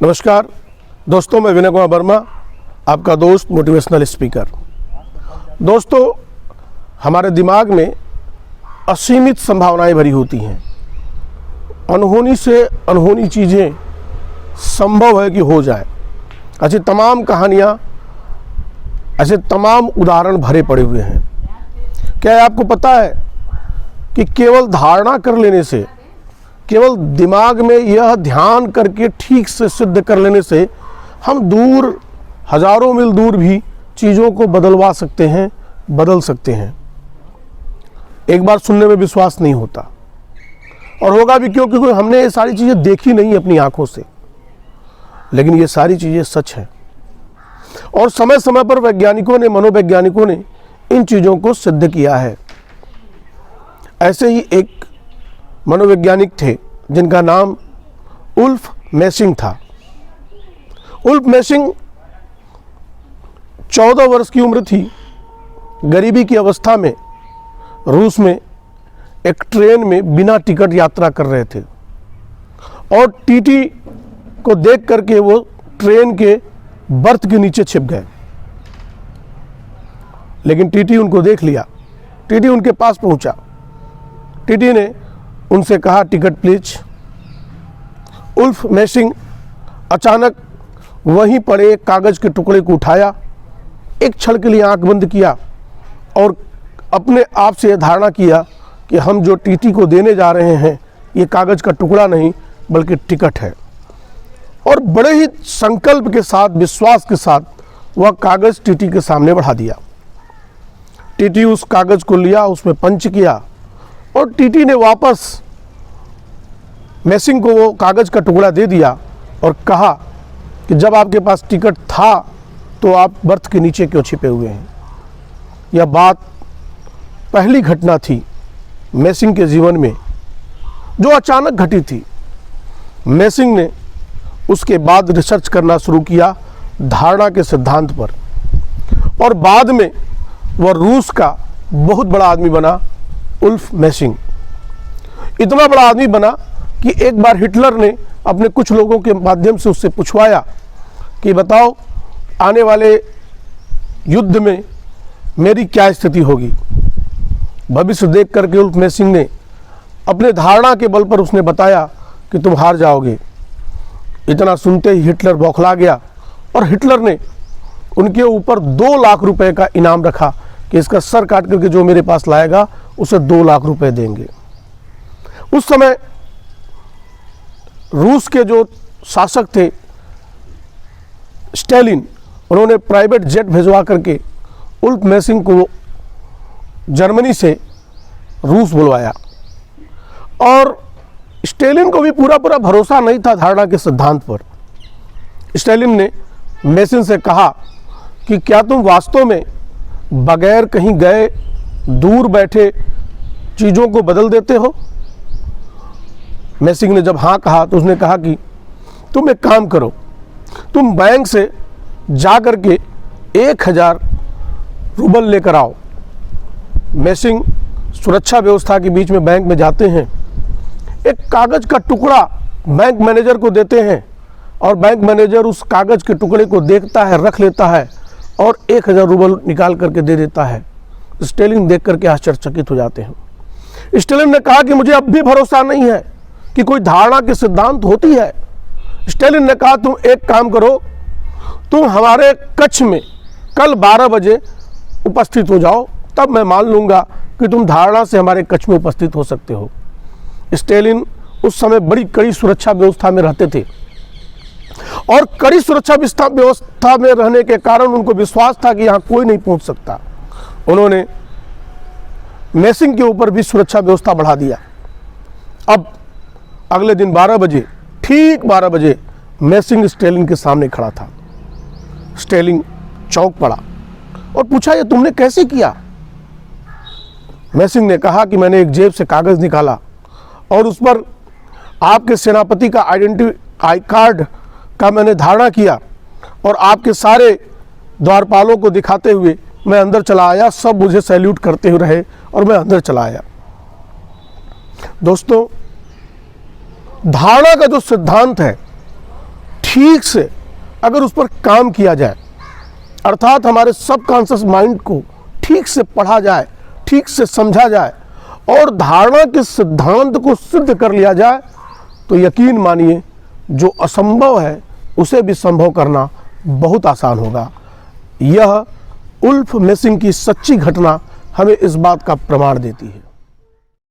नमस्कार दोस्तों, मैं विनय कुमार वर्मा, आपका दोस्त मोटिवेशनल स्पीकर। दोस्तों, हमारे दिमाग में असीमित संभावनाएं भरी होती हैं। अनहोनी से अनहोनी चीज़ें संभव है कि हो जाए। ऐसी तमाम कहानियाँ, ऐसे तमाम उदाहरण भरे पड़े हुए हैं। क्या आपको पता है कि केवल धारणा कर लेने से, केवल दिमाग में यह ध्यान करके ठीक से सिद्ध कर लेने से हम दूर, हजारों मील दूर भी चीज़ों को बदलवा सकते हैं, बदल सकते हैं। एक बार सुनने में विश्वास नहीं होता, और होगा भी क्यों? क्योंकि हमने ये सारी चीज़ें देखी नहीं अपनी आंखों से, लेकिन ये सारी चीज़ें सच हैं। और समय समय पर वैज्ञानिकों ने, मनोवैज्ञानिकों ने इन चीज़ों को सिद्ध किया है। ऐसे ही एक मनोवैज्ञानिक थे जिनका नाम उल्फ मेसिंग था। उल्फ मेसिंग 14 वर्ष की उम्र थी। गरीबी की अवस्था में रूस में एक ट्रेन में बिना टिकट यात्रा कर रहे थे, और टीटी को देख करके वो ट्रेन के बर्थ के नीचे छिप गए। लेकिन टीटी उनको देख लिया। टीटी उनके पास पहुंचा। टीटी ने उनसे कहा, टिकट प्लीज। उल्फ मेसिंग अचानक वहीं पड़े एक कागज के टुकड़े को उठाया, एक क्षण के लिए आंख बंद किया और अपने आप से यह धारणा किया कि हम जो टीटी को देने जा रहे हैं ये कागज का टुकड़ा नहीं बल्कि टिकट है। और बड़े ही संकल्प के साथ, विश्वास के साथ वह कागज टीटी के सामने बढ़ा दिया। टीटी उस कागज को लिया, उसमें पंच किया, और टीटी ने वापस मेसिंग को वो कागज का टुकड़ा दे दिया और कहा कि जब आपके पास टिकट था तो आप बर्थ के नीचे क्यों छिपे हुए हैं। यह बात पहली घटना थी मेसिंग के जीवन में जो अचानक घटी थी। मेसिंग ने उसके बाद रिसर्च करना शुरू किया धारणा के सिद्धांत पर, और बाद में वह रूस का बहुत बड़ा आदमी बना। उल्फ मेसिंग इतना बड़ा आदमी बना कि एक बार हिटलर ने अपने कुछ लोगों के माध्यम से उससे पूछवाया कि बताओ, आने वाले युद्ध में मेरी क्या स्थिति होगी। भविष्य देख करके उल्फ मेसिंग ने अपने धारणा के बल पर उसने बताया कि तुम हार जाओगे। इतना सुनते ही हिटलर बौखला गया, और हिटलर ने उनके ऊपर 2 लाख रुपए का इनाम रखा कि इसका सर काट करके जो मेरे पास लाएगा उसे 2 लाख रुपए देंगे। उस समय रूस के जो शासक थे स्टालिन, उन्होंने प्राइवेट जेट भिजवा करके उल्फ मेसिंग को जर्मनी से रूस बुलवाया। और स्टालिन को भी पूरा भरोसा नहीं था धारणा के सिद्धांत पर। स्टालिन ने मेसिंग से कहा कि क्या तुम वास्तव में बगैर कहीं गए, दूर बैठे चीज़ों को बदल देते हो? मेसिंग ने जब हाँ कहा तो उसने कहा कि तुम एक काम करो, तुम बैंक से जा कर के 1000 रूबल लेकर आओ। मेसिंग सुरक्षा व्यवस्था के बीच में बैंक में जाते हैं, एक कागज का टुकड़ा बैंक मैनेजर को देते हैं, और बैंक मैनेजर उस कागज के टुकड़े को देखता है, रख लेता है और 1000 रूबल निकाल करके दे देता है। स्टालिन देख करके आश्चर्यचकित हो जाते हैं। स्टालिन ने कहा कि मुझे अब भी भरोसा नहीं है कि कोई धारणा के सिद्धांत होती है। स्टालिन ने कहा, तुम एक काम करो, तुम हमारे कक्ष में कल 12 बजे उपस्थित हो जाओ, तब मैं मान लूँगा कि तुम धारणा से हमारे कक्ष में उपस्थित हो सकते हो। स्टालिन उस समय बड़ी कड़ी सुरक्षा व्यवस्था में रहते थे, और कड़ी सुरक्षा व्यवस्था में रहने के कारण उनको विश्वास था कि यहाँ कोई नहीं पहुँच सकता। उन्होंने मेसिंग के ऊपर भी सुरक्षा व्यवस्था बढ़ा दिया। अब अगले दिन 12 बजे, ठीक 12 बजे मेसिंग स्टालिन के सामने खड़ा था। स्टालिन चौंक पड़ा और पूछा, ये तुमने कैसे किया? मेसिंग ने कहा कि मैंने एक जेब से कागज़ निकाला और उस पर आपके सेनापति का आई कार्ड का मैंने धारणा किया, और आपके सारे द्वारपालों को दिखाते हुए मैं अंदर चला आया। सब मुझे सैल्यूट करते हुए रहे और मैं अंदर चला आया। दोस्तों, धारणा का जो सिद्धांत है ठीक से अगर उस पर काम किया जाए, अर्थात हमारे सबकॉन्शियस माइंड को ठीक से पढ़ा जाए, ठीक से समझा जाए और धारणा के सिद्धांत को सिद्ध कर लिया जाए, तो यकीन मानिए जो असंभव है उसे भी संभव करना बहुत आसान होगा। यह उल्फ मेसिंग की सच्ची घटना हमें इस बात का प्रमाण देती है।